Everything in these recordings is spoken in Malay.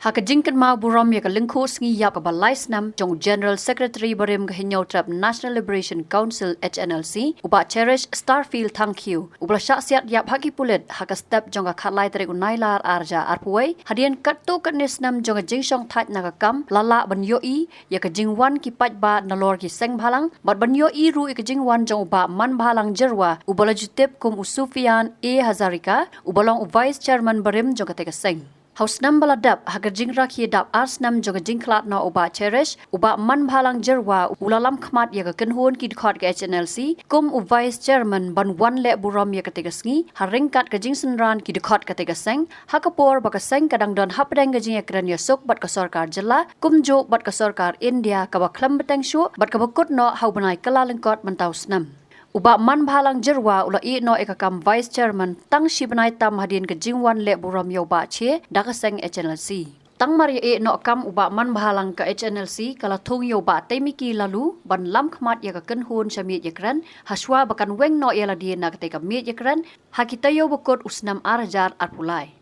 Haka jingkan mau buram ya kalengko sngi yap ka balai snam jong General Secretary Barim ka hinyaw trap National Liberation Council HNLC uba cherish Starfield thank you ubla syaksiat yap haki pulit haka step jong ka khatlai tarik unailar arja arpuai hadian katto kanisnam jong ka jingshong thaj nakakam lala banyoi ya ka jingwan ki pajba nalor ki seng bhalang bat banyoi ru ka jingwan jong uba man bhalang jerwa ubala jutep kum usufian A Hazarika ubalong Vice Chairman Barim jong ka teka seng Haus nam baladap hagar jingra ki dap ars nam joga jingklat na uba cherish uba man bhalang jerwa ulalam khmat ya ka kenhon ki khot ka HNLC kum u vice chairman ban wan le buram ya ka tegasngi haringkat ka jingsenran ki khot ka tegaseng hakapor ba ka seng kadang don hapdeng ga jing ekran ya sok bat ka sarkar jilla kum jo bat ka sarkar India ka ba khlam beteng shu bat ka bakut no hau banai kala lengkot mentaus nam Uba man bhalang jerwa ula I no ekakam vice chairman tang shibanai tam hadin ke jingwan le buram yo ba che dakaseng HNLC. Tang mari no kam uba man bhalang ke HNLC kala thung yo ba temiki lalu ban lam khmat ya ka kenhun shamit yakran haswa bakan weng no ya ladien na ka mit yakran hakita yo bakot usnam arjar arpulai.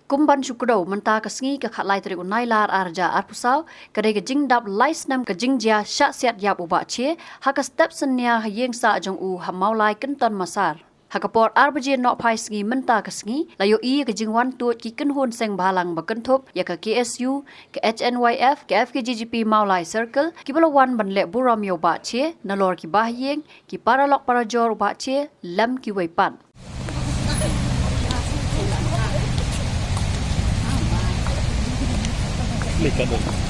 Kumban syukro menta kasngi ka khatlai tarik unailar arja arpusau kadai ka jingdap laisnam ka jingjia syaksiat yap uba che haka step senya hayeng sa jong u hamaulai kenton masar hakapor arbaje no phai sngi menta kasngi layo I ka jingwan tuot ki kenhon seng bhalang ba kenthop ya ka KSU ka HNYF ka FKGGP maulai circle ki balawan ban le buram yo ba che nalor ki bahyeng ki paralok parajor ba che lam ki weipan Meghalaya.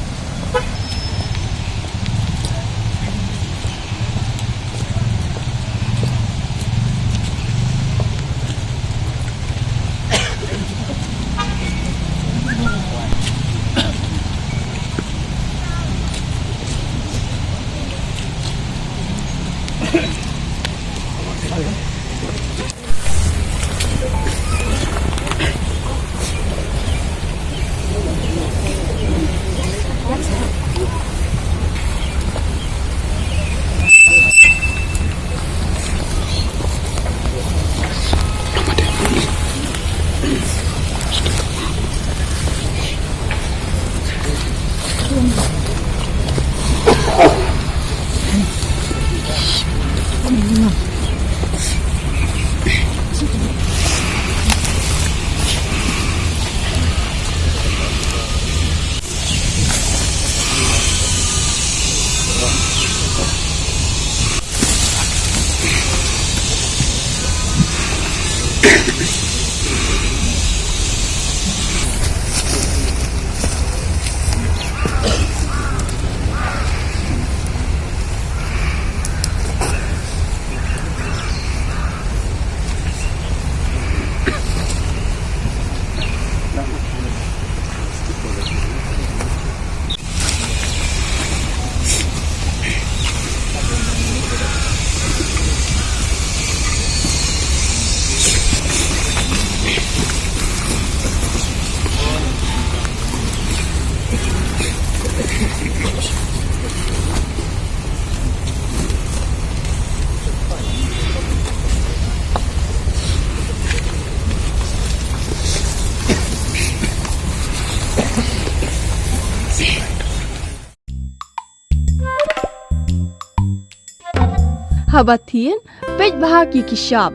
Habatin, pej bahagi ki sharp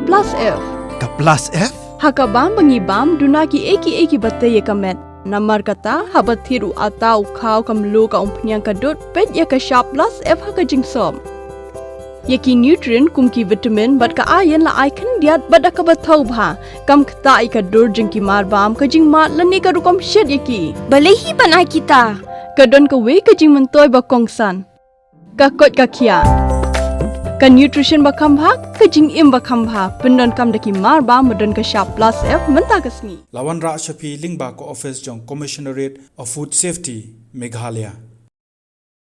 plus F. Ka plus F? Hakabam bangibam dunaki eki batay kamet. Namar kata habatiru atau kau kamlu ka umpnyang kadut pej ya ka sharp plus F haka jingsom. Yaki nutrient kumki vitamin bat ka ayan la icon diat bada ka batau bha kam kta I ka dur jingki marbam ka jingma lani ka rukom shed yaki. Balehi banai kita. Kadon ka we ka jing mentoy ba kongsan. Ka kot ka kia. Ka nutrition bakam bha ka jing im bakam bha pendon kam daki marba modon ka sharp plus F menta kasni Lawan Ra Shafi Lingba ko office jong Commissionerate of Food Safety Meghalaya